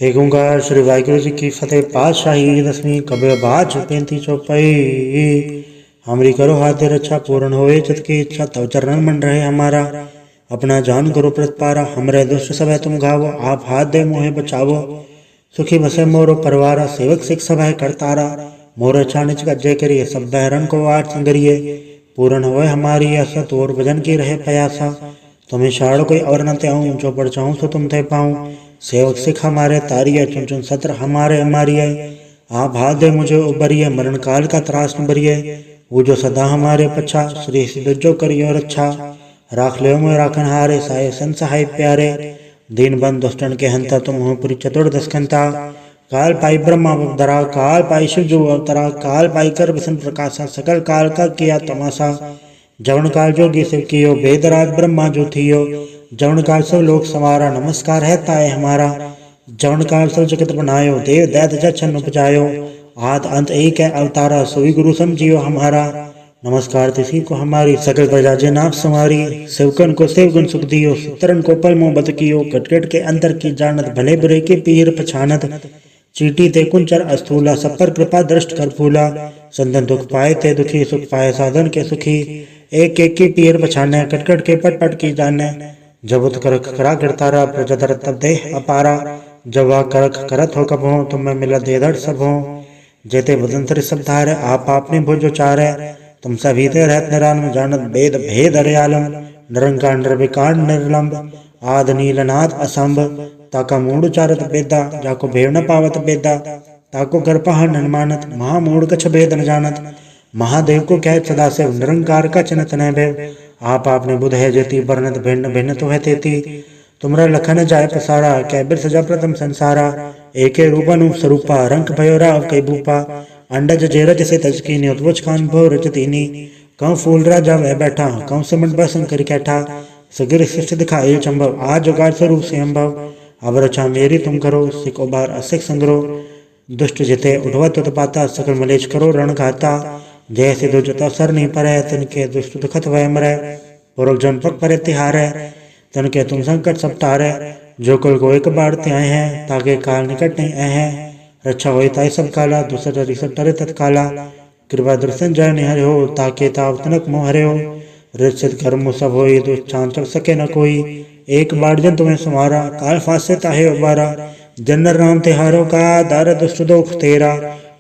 हे गंगार श्री वाहिगुरु जी की फतेह। पातशाही दसवीं कबे बाज 35 चौपाई। हमरी करो हाथ रक्षा पूर्ण होए चित की इच्छा तव चरण मन रहे हमारा। अपना जान करो प्रतिपारा हमरे दुष्ट सब है तुम घावो। आप हाथ दे मोहे बचावो सुखी बसे मोरो परिवारा। सेवक सिख सब है करतारा मोर अच्छा निच गज्जे करिए सब बहरन को आठ संगरिए। पूर्ण होए हमारी आशा तोर भजन की रहे प्रयासा। तुम्हें शाड़ कोई और न त्याऊं जो पड़ चाहूँ तो तुम थे पाऊँ। सेवक सिख हमारे तारिये चुन चुन सत्र हमारे हमारिये। आप हाथ दे मुझे उबरिए मरण काल का त्रास न बरिए। वो जो सदा हमारे पछा श्री सिद्ध जो करियो रक्षा। राख ले मोय राखन हारे साय सन सहाय प्यारे। दीन बंद दुष्टन के हंता तुम हो पुरी चतुर्दश खंता। काल पाई ब्रह्मा अवतरा काल पाई शिव जो अवतरा। काल पाई कर विष्णु प्रकाशा सकल काल का किया तमाशा। जवन काल जोगी शिव कियो वेदराज ब्रह्मा जो थियो। जवन काल सब लोक संवारा नमस्कार है ताय हमारा। जवन काल सब जगत बनायो देव दैत जछन उपजायो। आद अंत एक है अवतारा सोई गुरु समझियो हमारा। नमस्कार तिसी को हमारी सकल प्रजा जे नाप संवारी। सेवकन को सेव गुण सुख दियो तरन को पल मोह बद कियो। कटकट के अंतर की जानत भले बुरे के पीर पछानत। चीटी ते कुंचर अस्थूला सब पर कृपा दृष्ट कर फूला। संतन दुख पाए ते दुखी सुख पाए साधन के सुखी। एक एक की पीर पछाने कटकट के पट पट की जाने। जब उत करख करा करतारा प्रजा दर तब दे अपारा। जब वह करख करत हो कब हो तुम्हें मिला दे धड़ सब हो। जेते बदंतर सब धारे आप आपने भुजो चारे। तुम सभी ते रहत निरालम जानत वेद भेद अरयालम। निरंकार निर्विकार निर्लंब आद नीलनाथ असंभ। ताका मूड चारत बेदा जाको भेड़ न पावत बेदा। ताको कर पहाड़ न मानत महामूढ़ कछ भेद न जानत। महादेव को कह सदा से निरंकार का चिन्हत न भय। आप आपने बुध है जेती वर्णत भिन्न भिन्न तो है तेती। तुमरा लखन जाय पसारा कै बिर सजा प्रथम संसारा। एके रूपनु स्वरूपा रंग भयो राव कई भूपा। अंडज जेरज से तज कीनी उत्वच खान भो रच दीनी। कौ फूल राजा वह बैठा कौ सिमट बसन कर कैठा। सगिर शिष्ट दिखाए चंभव आज जुगाड़ स्वरूप से अम्भव। अब रचा मेरी तुम करो सिख उबार असिख संग्रो। दुष्ट जिते उठवत उत्पाता सकल मलेच करो रण घाता। जैसे दो जता सर नहीं परै तिनके दुष्ट दुखत वह मरै। पुरख जन पग परे तिहारै तिनके तुम संकट सब टारै। जो कुल को एक बार त्याए हैं ताके काल निकट नहीं आए हैं। रक्षा होई ताई सब काला दूसर रिसट टरे तत्काला। कृपा दर्शन जय निहर हो ताके ताव तनक मोह हरे हो। रिचित कर्म सब होई दुष्ट चांचक सके न कोई। एक बार जन तुम्हें सुमारा काल फासे ताहे उबारा। जनर राम तिहारो का दार दुष्ट दोख तेरा।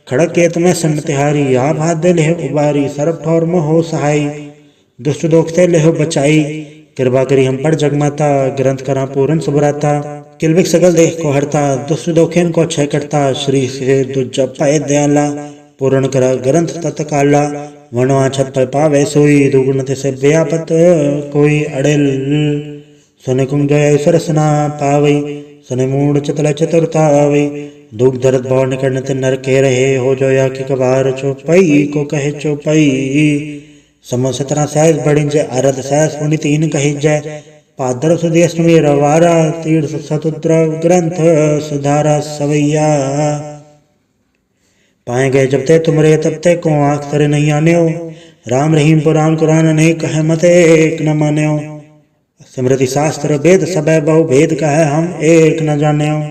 खड़क के तुम्हें सन तिहारी आप हाथ दे लेह उबारी। सर्व ठौर में हो सहाई दुष्ट दोख ते लेह बचाई। कृपा करी हम पर जगमाता ग्रंथ करा पूरन सुभराता। किलविक सगल देख को हरता दुष्ट दोखेन को क्षय करता। श्री से दुजप पाए दयाला पूर्ण करा ग्रंथ तत्काला। वनवा छत पर पावे सोई दुगुण से व्यापत कोई अड़ेल। सुन कुंज जय सरसना पावई सुन मूड चतल चतुरता आवई। दुख दर्द भव निकट नर के रहे हो जो या कि कबार चौपाई को कहे चौपाई। सम 17 सहज बड़ी जय अरद सहज पुनि 3 कही जय। पादर सुधी अष्टमी रवारा तीर्थ सतुद्र ग्रंथ सुधारा सवैया। पाए गए जब ते तुमरे तब ते को आंख तरे नहीं आने हो। राम रहीम पुराण कुरान अनेक कहे मत एक न माने हो। स्मृति शास्त्र वेद सब बहु भेद कहे हम एक न जाने हो।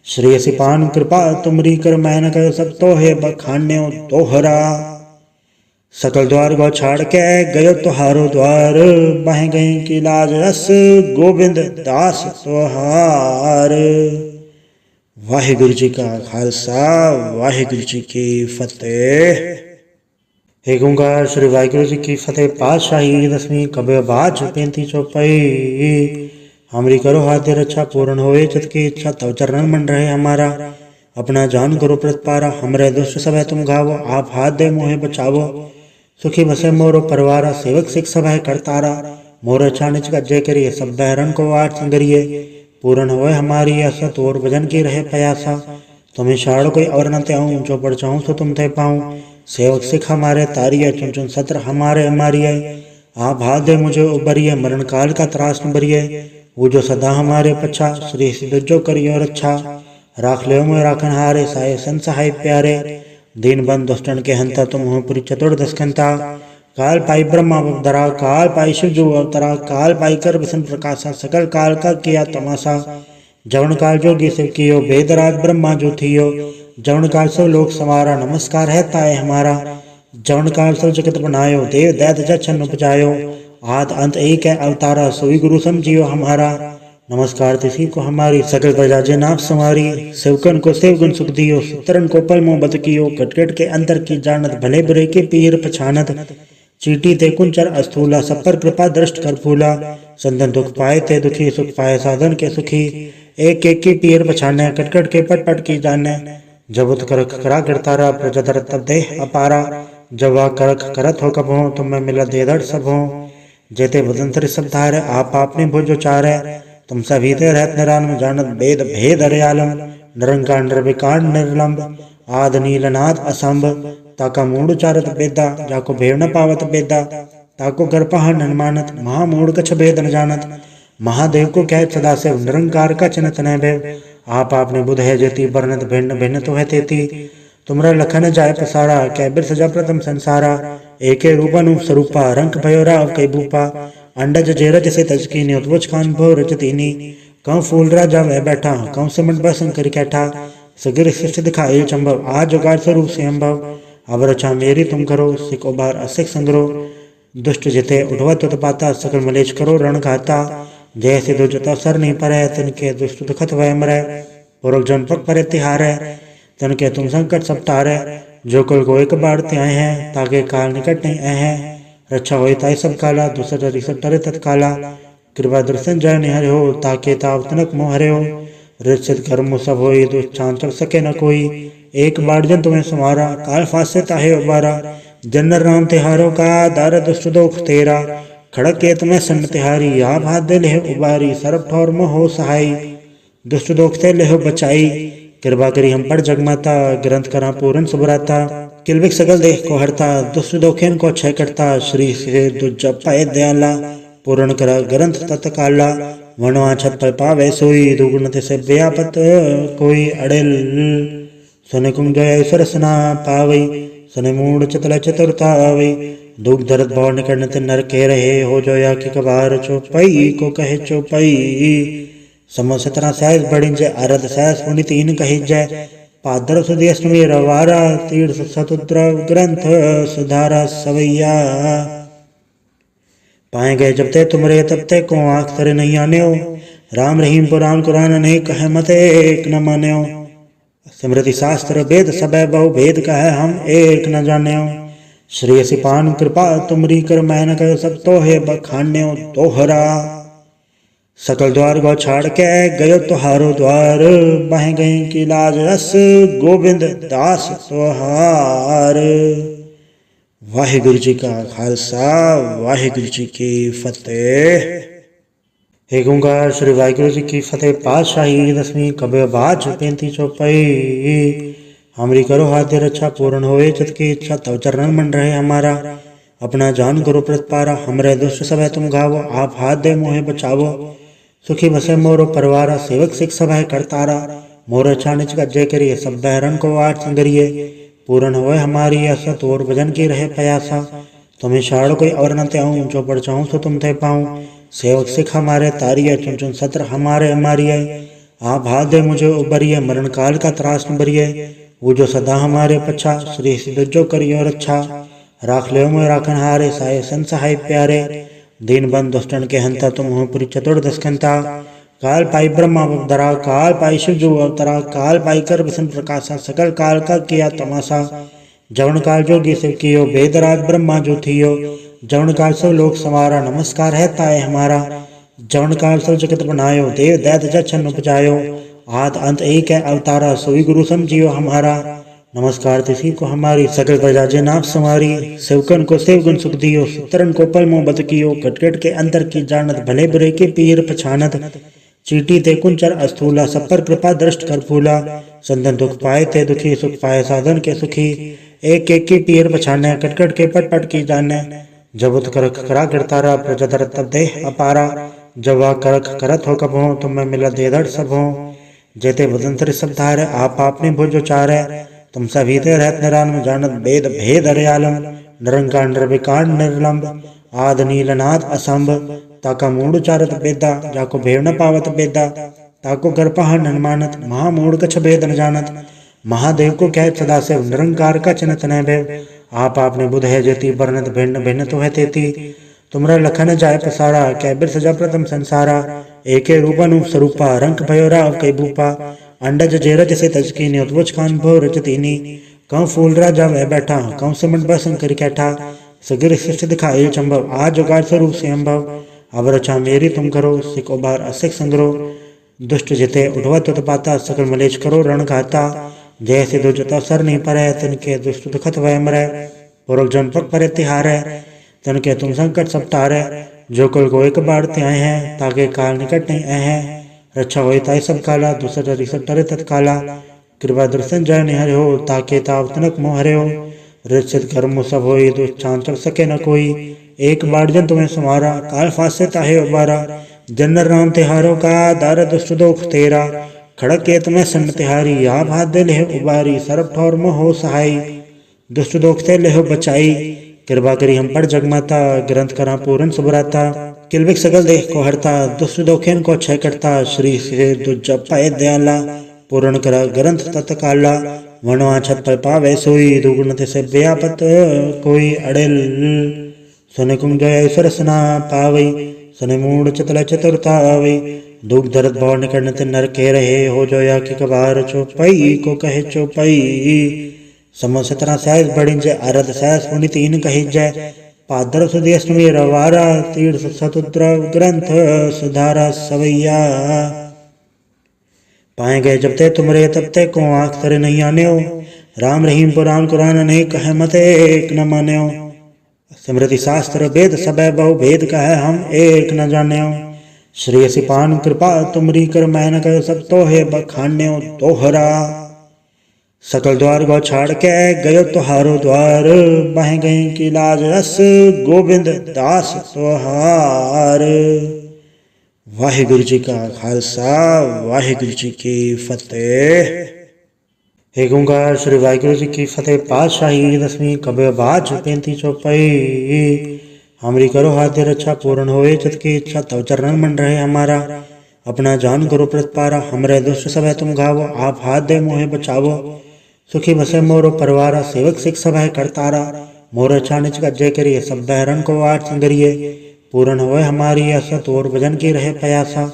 श्री सिपान कृपा तुमरी कर मैन कर सब तो है बखान्यो तोहरा। सकल द्वार गौ छाड़ के गयो तुहारो द्वार। बह गई की लाज रस गोविंद दास तुहार। वाहिगुरु जी का खालसा वाहिगुरु जी की फतेह। हे गंगार श्री वाहिगुरु जी की फतेह। पातशाही दसवीं कबे बाज 35 चौपाई। हमरी करो हाथ रक्षा पूर्ण होए चित की इच्छा तव चरण मन रहे हमारा। अपना जान करो प्रतिपारा हमरे दुष्ट सब है तुम घावो। आप हाथ दे मोहे बचावो सुखी बसे मोरो परिवारा। सेवक सिख सब है करतारा मोर अच्छा निच गज्जे करिए सब बहरन को आठ संगरिए। पूर्ण होए हमारी आशा तोर भजन की रहे प्रयासा। तुम्हें शाड़ कोई और न त्याऊं जो पड़ चाहूँ तो तुम थे पाऊँ। सेवक सिख हमारे तारिये चुन चुन सत्र हमारे हमारिये। आप हाथ दे मुझे उबरिए मरण काल का त्रास न बरिए। वो जो सदा हमारे पछा श्री सिद्ध जो करियो रक्षा। राख ले मोय राखन हारे साय सन सहाय प्यारे। दीन बंद दुष्टन के हंता तुम हो पुरी चतुर्दश खंता। काल पाई ब्रह्मा अवतरा काल पाई शिव जो अवतरा। काल पाई कर विष्णु प्रकाशा सकल काल का किया तमाशा। जवन काल जोगी शिव कियो वेदराज ब्रह्मा जो थियो, जवन काल सब लोक समारा नमस्कार है ताए हमारा। जवन काल सब जगत बनायो देव दैत जछन उपजायो, आद अंत एक है अवतारा सोई गुरु समझियो हमारा। नमस्कार तिसी को हमारी सकल प्रजा जे नाप समारी, सेवकन को सेव गुण सुख दियो, सुतरन को पल मोह बत कियो, कटकट के अंतर की जानत भले बुरे के पीर पछानत। चीटी ते कुंचर अस्थूला सब पर कृपा दृष्ट कर फूला, संतन दुख पाए ते दुखी सुख पाए साधन के सुखी। एक एक की पीर पछाने कटकट के पट पट की जाने, जब उत कर करा गिरतारा प्रजा दर तब देह अपारा। जब वह करक करत हो कब हो तुम में मिला दे दर सब हो, जेते वदंतर सब धारे आप आपने भुज चारे। तुम सभी ते रहत निरान में जानत वेद भेद अरयालम, निरंकार निर्विकार निर्लंब आद नीलनाथ असंभ। ताका मूड चारत बेदा जाको भेव न पावत बेदा, ताको घर पहाड़ न मानत महामूढ़ कछ भेद न जानत। महादेव को कह सदा से निरंकार का चिन्हत न भेव, आप आपने बुध है जेती वर्णत भिन्न भिन्न तो है तेती। तुमरा लखन जाय पसारा कै बिर सजा प्रथम संसारा, एके रूप अनूप स्वरूपा रंक भयो राव कई भूपा। अंडज जेरज से तजकीनी उद्वच खान भो रजतीनी, कौ फूल राजा वह बैठा कौ सिमट बसन कर कैठा। सगिर सृष्टि दिखाए चंभव आज जुगाड़ स्वरूप से अम्भव, अब रचा मेरी तुम करो सिख उबार असिख संग्रो। दुष्ट जिते उठवत उत्पाता सकल मलेच करो रण घाता, जैसे दो जता सर नहीं परे तिनके दुष्ट दुखत वह मरे। पुरख जन पग परे तिहारे तिनके तुम संकट सब टारे, जो कुल को एक बार त्याए हैं ताके काल निकट नहीं आए हैं। रक्षा हो ताई सब काला दूसरा रिसट टरे तत्काला, कृपा दर्शन जय निहरे हो ताके ताव तनक मोहरे हो। रिचित कर्म सब होई दुष्ट चांचल सके न कोई, एक बार जन तुम्हें समारा काल फासे ताहे उबारा। जनर राम तिहारों का दार दुष्ट दोख तेरा, खड़क के तुम्हें सन तिहारी आप हाथ दे लेह उबारी। सरब ठौर में हो सहाई दुष्ट दोख से लेह बचाई, कृपा करी हम पर जगमाता ग्रंथ करा पूरन सुभराता। किलविक सकल देह को हरता दुष्ट दोखेन को क्षय करता, श्री से दुज पाए दयाला पूर्ण करा ग्रंथ तत्काला। वनवा छत पर पावे सोई दुगुण से व्यापत कोई अड़ेल, सुन कुम जय सरसना पावई सुन मूड चतला चतुरता आवई। दुख दर्द भव निकट नर के रहे हो जो या कि कबार चौपाई को कहे चौपाई। समो सतना सहज बड़िन जय अरद सहज पुनि तीन कही जय, पादर सुधी अष्टमी रवारा तीर्थ सतुद्र ग्रंथ सुधारा सवैया। पाए गए जब ते तुमरे तब ते को आँख तरे नहीं आने हो, राम रहीम पुराण कुरान नहीं कहे मत एक न माने हो। स्मृति शास्त्र वेद सब बहु भेद कहे हम एक न जाने हो। श्री सिपान कृपा तुमरी कर मैं न कहो सब तो है बखान्य हो तोहरा। सकल द्वार गौ छाड़ के गयो तुहारो द्वार, बह गई की लाज रस गोविंद दास सोहार। वाहिगुरु जी का खालसा वाहिगुरु जी की फतेह। एक ओंकार श्री वाहिगुरु जी की फतेह। पातशाही दसवीं कबे बाज 35 चौपाई। हमरी करो हाथ रक्षा पूर्ण होए चित की इच्छा, तव चरण मन रहे हमारा। अपना जान गुरु प्रतपारा, हमरे दुष्ट सब है तुम गावो, आप हाथ दे मोहे बचावो। सुखी बसे मोरो परवारा, सेवक सिख सब है करतारा। मोर अच्छा निच गज्जे करिए, सब बहरन को आठ संगरिए। पूर्ण होए हमारी आशा, तोर भजन की रहे प्रयासा। तुम्हें शाड़ कोई और न त्याऊं, जो पढ़ चाहूँ सो तुम थे पाऊँ। सेवक सिख हमारे तारिये, चुन चुन सत्र हमारे हमारिये। आप हाथ दे मुझे उबरिए, मरण काल का त्रास न बरिए। वो जो सदा हमारे पछा, श्री सिद्ध जो करियो रक्षा। राख ले मोय राखन हारे, साय सन सहाय प्यारे। दीन बंद दुष्टन के हंता, तुम हो पुरी चतुर्दश खंता। काल पाई ब्रह्मा अवतरा, काल पाई शिव जो अवतरा। काल पाई कर विष्णु प्रकाशा, सकल काल का किया तमाशा। जवन काल जोगी शिव कियो वेदराज ब्रह्मा जो थियो, जवन काल सब लोक समारा नमस्कार है ताए हमारा। जवन काल सब जगत बनायो देव दैत जछन उपजायो, आद अंत एक है अवतारा सोई गुरु समझियो हमारा। नमस्कार तिसी को हमारी सकल प्रजा जे नाप समारी। सेवकन को सेव गुण सुख दियो, सुतरन को पल मोह बत कियो। कटकट के अंतर की जानत भले बुरे के पीर पछानत। चीटी ते कुंचर अस्थूला सब पर कृपा दृष्ट कर फूला। संतन दुख पाए ते दुखी सुख पाए साधन के सुखी। एक एक की पीर पछाने कटकट के पट पट की जाने, जब उत कर करा गिरतारा प्रजा दर तब देह अपारा। जब वह करक करत हो कब हो तुम में मिला दे दर सब हो, जेते वदंतर सब धारे आप आपने भुज चारे। तुम सभी ते रहत निरान में जानत वेद भेद अरयालम, निरंकार निर्विकार निर्लंब आद नीलनाथ असंभ। ताका मूड चारत बेदा जाको भेव न पावत बेदा, ताको गर्पहा नन्मानत महामूढ़ कछ भेद न जानत। महादेव को कह सदाशिव निरंकार का चिन्हत न भय। आप आपने बुध है जेती वर्णत भिन्न भिन्न तो है तेती। तुमरा लखन जाय पसारा कै बिर सजा प्रथम संसारा। एके रूप अनूप स्वरूपा रंक भयो राव कई भूपा। अंडज जेरज से तजकीनी उत्वच खान भो रजतीनी। कौ फूल राजा वह बैठा कौ सिमट बसन कर कैठा। सगिर सृष्टि दिखाए चंभव आज जुगाड़ स्वरूप से अम्भव। अब रचा मेरी तुम करो सिख उबार असिख संग्रो। दुष्ट जिते उठवत उत्पाता सकल मलेच करो रण घाता। जैसे दुर्जता सर नहीं परै तिनके दुष्ट दुखत वह मरै। पुरख जन पग परे तिहारै तिनके तुम संकट सब टारै। जो कुल को एक बार त्याय है ताके काल निकट नहीं है। रक्षा होई ताई सब काला दूसर रिसट टरे तत्काला। कृपा दर्शन जय निहर हो ताके ताव तनक मोह हरे हो। रिचित कर्म सब होई दुष्चांत चल सके न कोई। एक बार जन तुम्हें समारा काल फासे ताहे उबारा। जनर राम तिहारो का दार दुष्ट दोख तेरा। खड़क के तुम्हें सन तिहारी आप हाथ दे लेह उबारी। सरब ठौर में हो सहाई दुष्ट दोख ते लेह बचाई। कृपा करी हम पर जगमाता ग्रंथ करा पूरन सुभराता। किलविक सगल देख को हरता दुष्ट दोखेन को क्षय करता। श्री से दुजप पाए दयाला पूर्ण करा ग्रंथ तत्काला। वनवा छत पर पावे सोई दुगुण से व्यापत कोई अड़ेल। सुन कुंज जय सरसना पावई सुन मूड चतल चतुरता आवई। दुख दर्द भव निकट नर के रहे हो जो या कि कबार चौपाई को कहे चौपाई। सम 17 सहज बड़ी जय अरद सहज पुनि तीन कही जय। पादर सुधी अष्टमी रवारा तीर्थ सतुद्र ग्रंथ सुधारा सवैया। पाए गए जब ते तुमरे तब ते को आंख तरे नहीं आने हो। राम रहीम पुराण कुरान अनेक कहे मत एक न माने हो। स्मृति शास्त्र वेद सब बहु भेद कहे हम एक न जाने हो। श्री सिपान कृपा तुमरी कर मैन कर सब तो है बखान्यो तोहरा। सकल द्वार गौ छाड़ के गयो तुहारो द्वार। बह गई की लाज रस गोविंद दास तुहार। वाहिगुरु जी का खालसा वाहिगुरु जी की फतेह। एक ओंकार श्री वाहिगुरु जी की फतेह। पातशाही दसवीं कबे बाज 35 चौपाई। हमरी करो हाथ रक्षा पूर्ण होए चित की इच्छा तव चरण मन रहे हमारा। अपना जान करो प्रतिपारा हमरे दुष्ट सब है तुम घावो। आप हाथ दे मोहे बचावो सुखी बसे मोरो परवारा। सेवक सिख सब है करतारा मोर अच्छा निच का जय करिए। सब बहरन को आठ संगरिए पूर्ण होए हमारी आशा तोर भजन की रहे प्रयासा।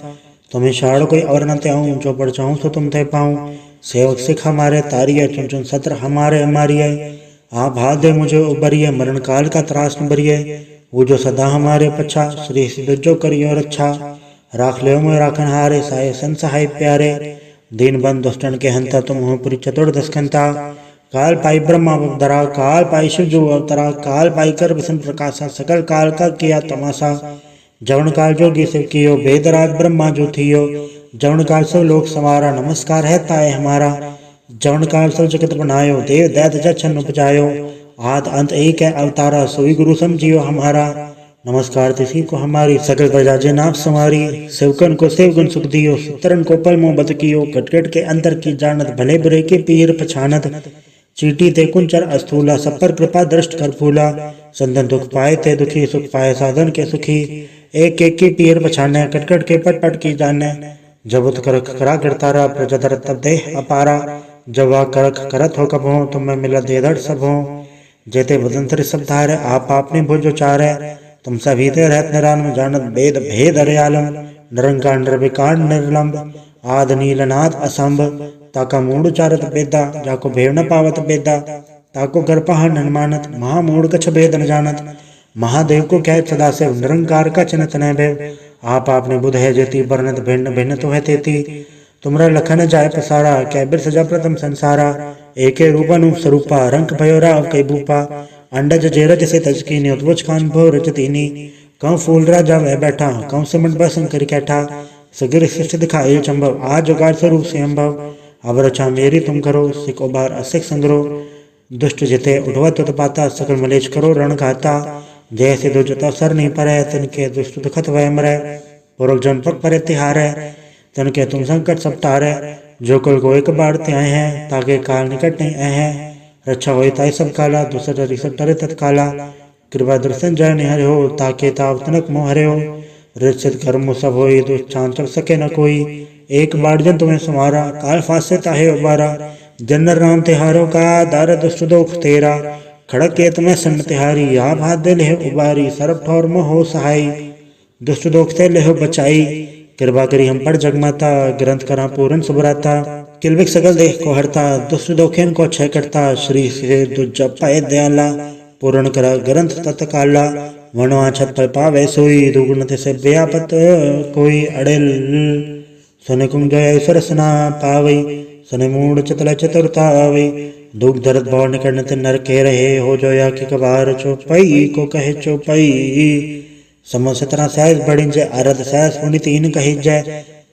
तुम्हें शाड़ कोई और न त्याऊं जो पढ़ चाहूँ सो तुम थे पाऊँ। सेवक सिख हमारे तारिये चुन चुन सत्र हमारे हमारिये। आप हाथ दे मुझे उबरिए मरण काल का त्रास न बरिए। वो जो सदा हमारे पच्छा श्री सिद्ध जो करियो रक्षा। राख ले मोह राखन हारे साय संसहाय प्यारे। दीन बंद दुष्टन के हंता तुम हो पुरी चतुर्दश खंता। काल पाई ब्रह्मा अवतरा काल पाई शिव जो अवतरा। काल पाई कर विष्णु प्रकाशा सकल काल का किया तमाशा। जवन काल जोगी शिव कियो वेदराज ब्रह्मा जो थियो। जवन काल सब लोक संवारा नमस्कार है ताए हमारा। जवन काल सब जगत बनायो देव दैत जछन उपजायो। आद अंत एक है अवतारा सोई गुरु समझियो हमारा। नमस्कार तिसी को हमारी सकल प्रजा जे नाप समारी। सेवकन को सेव गुण सुख दियो तरन को पल मोह बद कियो। कटकट के अंतर की जानत भले बुरे के पीर पछानत। चीटी ते कुंचर अस्थूला सब पर कृपा दृष्ट कर फूला। संतन दुख पाए ते दुखी सुख पाए साधन के सुखी। एक एक की पीर पछाने कटकट के पट पट की जाने। जब उत कर करा करतारा प्रजा दर तब देह अपारा। जब वह करक करत हो कब हो तुम में मिला देधड़ सब हो। जेते वदंतर सब धारे आप आपने भुज उचारे। तुम सभी ते रहत निरान में जानत वेद भेद अरयालम। निरंकार निर्विकार निर्लंब आद नीलनाथ असंभ। ताका मूड उचारत बेदा जाको भेव न पावत बेदा। ताको गर्पहा नन्मानत महामूढ़ कछ भेद न जानत। महादेव को कह सदाशिव निरंकार का चिन्हत न भय। आप आपने बुध है जेती वर्णत भिन्न भिन्न तो है तेती। तुमरा लखन जाय पसारा कै बिर सजा प्रथम संसारा। एके रूप अनूप स्वरूपा रंक भयो राव कई भूपा। अंडज जेरज से तजकीनी उत्वच खान भो रजतीनी। कौ फूल राजा वह बैठा कौ सिमट बसन कर कैठा। सगिर सृष्टि दिखाए चंभव आज जुगाड़ स्वरूप से अम्भव। अब रचा मेरी तुम करो सिख उबार असिख संग्रो। दुष्ट जिते उठवत उत्पाता सकल मलेच करो रण घाता। जैसे दुर्जता सर नहीं परै तिनके दुष्ट दुखत वह मरै। पुरख जन पग परे तिहारै तिनके तुम संकट सब टारै। जो कुल को एक बार त्याय है ताके काल निकट नहीं है। रक्षा होई ताई सब काला दूसर रिसट टरे तत्काला। कृपा दर्शन जय निहर हो ताके ताव तनक मोह हरे हो। रिचित कर्म सब होई दुष्चांत चल सके न कोई। एक बार जन तुम्हें समारा, काल फासे ताहे उबारा। जनर राम तिहारों का, दार दुष्ट दोख तेरा। खड़क के तुम्हें सन तिहारी, आप हाथ दे लेह उबारी। सरब ठौर में हो सहाई, दुष्ट दोख से लेह बचाई। कृपा करी हम पर जगमाता, ग्रंथ करा पूरन सुभराता। किलविक सकल देह को हरता, दुष्ट दोखेन को क्षय करता। श्री से दुज पाए दयाला, पूर्ण करा ग्रंथ तत्काला। वनवा छत पर पावे सोई, दुगुण से व्यापत कोई अड़ेल। सुन कुंज सरसना पावई, सुन मूड चतल चतुरता आवई। दुख दर्द भव निकट नर के रहे, हो जो या कि कबार चौपई को कहे चौपई। समो 17 सहज बढ़िंज, अरद सहज पुनि 3 कहिज।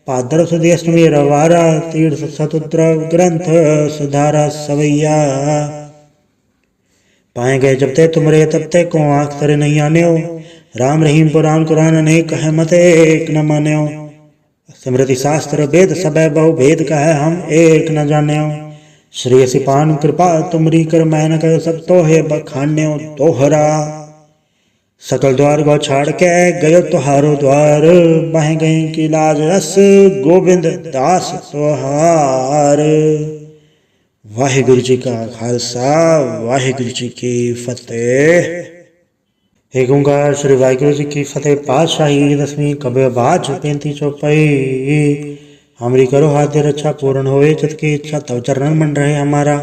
पादर सुधी अष्टमी रवारा, तीर्थ सतुद्र ग्रंथ सुधारा सवैया। पाए गए जब ते तुमरे तब ते को, आँख तरे नहीं आने हो। राम रहीम पुराण कुरान अनेक कहे मत एक न माने हो। स्मृति शास्त्र वेद सब बहु भेद कहे, हम एक न जाने हो। श्री सिपान कृपा तुमरी कर, मैं न कहो सब तो है बखान्यो तोहरा। सकल द्वार गो छाड़ के गयो तुहारो द्वार, बह गई की लाज रस गोविंद दास तुहार। वाहिगुरु जी का खालसा, वाहिगुरु जी की फतेह। एक ओंकार श्री वाहिगुरु जी की फतेह। पातशाही दसवीं कबीर बाच 35 चौपाई। हमरी करो हाथ रक्षा, पूर्ण होए चित की इच्छा। तव चरण मन रहे हमारा,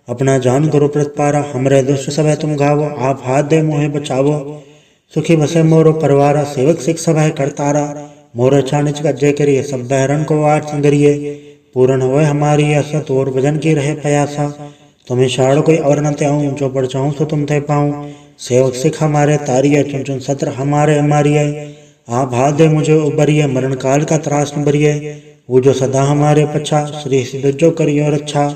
अपना जान करो प्रतिपारा। हमरे दुष्ट सब है तुम घावो, आप हाथ दे मोहे बचावो। सुखी बसे मोरो परवारा, सेवक सिख सब है करतारा। मोर अच्छा निच गज्जे करिए, सब बहरन को वाट संगरिए। पूर्ण होए हमारी आशा, तोर भजन की रहे प्रयासा। तुम्हें शाड़ कोई और न त्याऊं, जो पढ़ चाहूँ सो तुम थे पाऊँ। सेवक सिख हमारे तारिये, चुन चुन सत्र हमारे हमारिये। आप हाथ दे मुझे उबरिए, मरण काल का त्रास न बरिए। वो जो सदा हमारे पछा, श्री सिद्ध जो करियो रक्षा।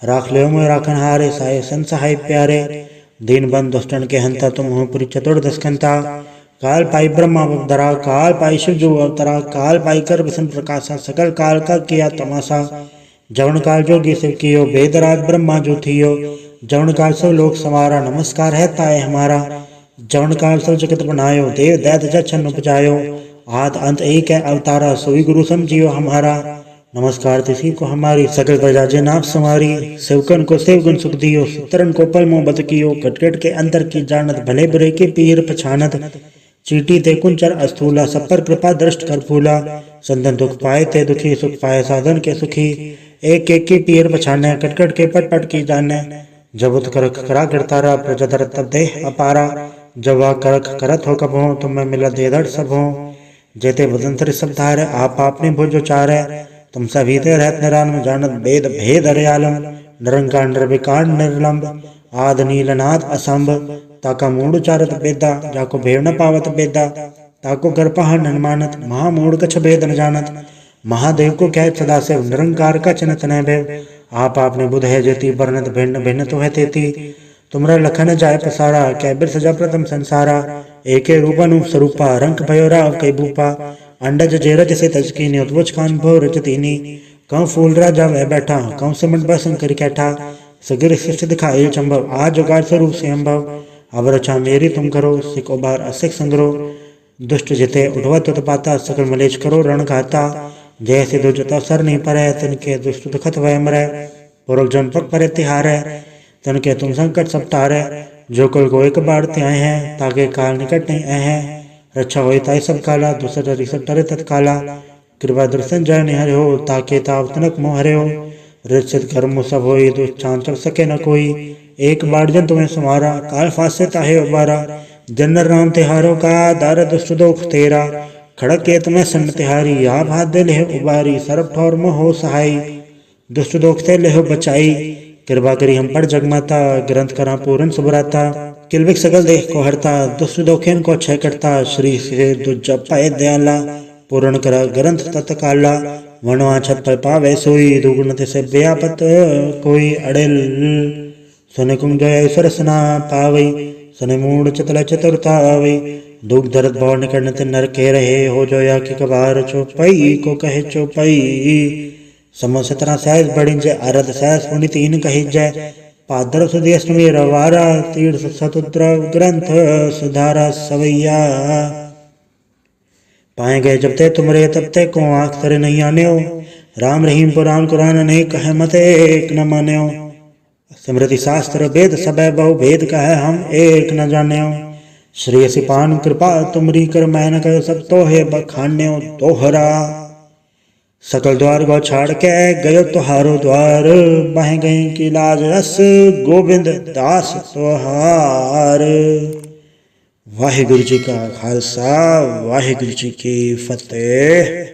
राख ले मोय राखन हारे, साय सन सहाय प्यारे। दीन बंद दुष्टन के हंता, तुम हो पुरी चतुर्दश कंता। काल पाई ब्रह्मा अवतरा, काल पाई शिव जो अवतरा। काल पाई कर विष्णु प्रकाशा, सकल काल का किया तमाशा। जवन काल जोगी शिव कियो, वेदराज ब्रह्मा जो थियो। जवन काल सब लोक संवारा, नमस्कार है ताय हमारा। जवन काल सब जगत बनायो, देव दैत जछन उपजायो। आद अंत एक है अवतारा, सोई गुरु समझियो हमारा। नमस्कार तिसी को हमारी, सकल प्रजा जे नाप संवारी। सेवकन को सेव गुण सुख दियो, सुतरन को पल मोह बद कियो। कटकट के अंतर की जानत, भले बुरे के पीर पछानत। चीटी ते कुंचर अस्थूला, सब पर कृपा दृष्ट कर फूला। संतन दुख पाए ते दुखी, सुख पाए साधन के सुखी। एक एक की पीर पछाने, कटकट के पट पट की जाने। जब उत करख करा करतारा, प्रजा धर तब देह अपारा। जब वह करख करत हो कब हो, तुम्हें मिला दे धड़ सब हो। जेते बदंतर सब धारे, आप आपने भुज उचारे। तुम सभी ते रहत निरालम, जानत वेद भेद अर्यालम। निरंकार निर्विकार निर्लंब, आद नीलनाथ असंभ। ताका मूड उचारत बेदा, जाको भेड़ न पावत बेदा। ताको घर पहाड़ न मानत, महामूढ़ कछ भेद न जानत। महादेव को कह सदा से, निरंकार का चिन्हत न भेद। आप आपने बुध है जेती, बरनत भिन्न भिन्न तो है तेती। तुमरा लखन जाय पसारा, कै बिर सजा प्रथम संसारा। एके रूप अनूप स्वरूपा, रंग भयो राव कई भूपा। अंडज जेरज से तजकीनी, उत्वच खान भो रचतीनी। कौ फूल राजा वह बैठा, कौ सिमट बसन कर कैठा। सगिर शिष्ट दिखाए चंभव, आज जुगाड़ स्वरूप से अम्भव। अब रचा मेरी तुम करो, सिख उबार असिख संग्रो। दुष्ट जिते उठवत उत्पाता, सकल मलेच करो रण घाता। जैसे दुर्जता सर नहीं परै, तिनके दुष्ट दुखत वह मरै। पुरख जन पग परे तिहारै, तिनके तुम संकट सब टारै। जो कुल को एक बार त्याय है, ताके काल निकट नहीं है। रक्षा होई ताई सब काला, दूसर डरी सब डरे तत्काला। कृपा दर्शन जय निहर हो, ताके ताव तनक मोह हरे हो। रचित कर्म सब होई, दुष्ट चांचर सके न कोई। एक बार जन तुम्हें समारा, काल फासे ताहे उबारा। जनर राम तिहारों का, दार दुष्ट दोख तेरा। खड़क के तुम्हें सन तिहारी, आप हाथ दे लेह उबारी। सरब ठौर में हो सहाई, दुष्ट दोख से लेह बचाई। कृपा करी हम पर जगमाता, ग्रंथ करा पूरन सुभराता। किलविक सकल देह को हरता, दुष्ट दोखेन को क्षय करता। श्री से दुज पाए दयाला, पूर्ण करा ग्रंथ तत्काला। वनवा छत पर पावे सोई, दुगुण से व्यापत कोई अड़ेल। सुन कुंज सरसना पावई, सुन मूड चतल चतुरता आवई। दुख दर्द भव निकट नर के रहे, हो जो या कि कबार चौपई को कहे चौपई। समो 17 सहज बढ़िंज, अरद सहज पुनि 3 कहिज। पादर सुधी अष्टमी रवारा, तीर्थ सतुद्र ग्रंथ सुधारा सवैया। पाए गए जब ते तुमरे तब ते को आँख तरे नहीं आने हो। राम रहीम पुराण कुरान अनेक कहे मत एक न माने हो। स्मृति शास्त्र वेद सबे बहु भेद कहे हम एक न जाने हो। श्री सिपान कृपा तुमरी कर मैं न कर सकतो है बखान्यो तोहरा। सकल द्वार गौ छाड़ के गयो तुहारो द्वार, बह गई की लाज रस गोविंद दास तुहार। वाहिगुरु जी का खालसा वाहिगुरु जी की फतेह।